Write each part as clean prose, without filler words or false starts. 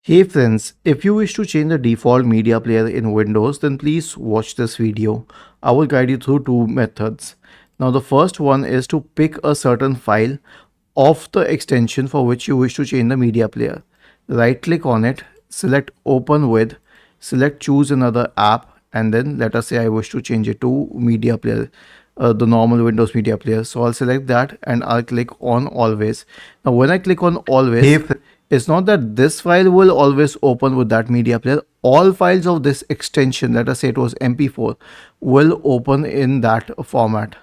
Hey friends, if you wish to change the default media player in Windows, then please watch this video. I will guide you through two methods. Now the first one is to pick a certain file of the extension for which you wish to change the media player. Right click on it, select open with, select choose another app, and then let us say I wish to change it to media player, the normal Windows media player. So I'll select that and I'll click on always. Now when I click on always, it's not that this file will always open with that media player. All files of this extension, let us say it was MP4, will open in that format.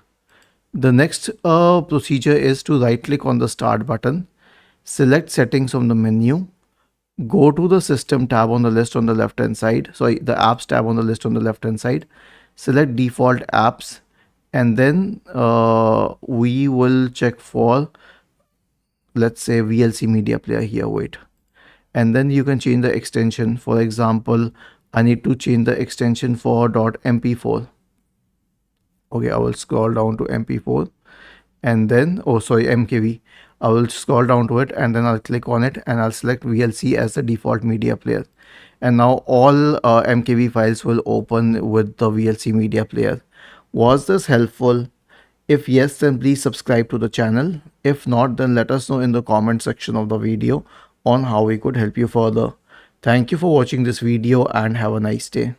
The next procedure is to right click on the start button, select settings from the menu, go to the system tab on the list on the left hand side, sorry, the apps tab on the list on the left hand side, select default apps, and then we will check for, let's say, VLC media player here, wait. And then you can change the extension. For example, I need to change the extension for .mp4. Okay, I will scroll down to mp4 and then, oh sorry, mkv. I will scroll down to it and then I'll click on it and I'll select VLC as the default media player. And now all mkv files will open with the VLC media player. Was this helpful? If yes, then please subscribe to the channel. If not, then let us know in the comment section of the video on how we could help you further. Thank you for watching this video and have a nice day.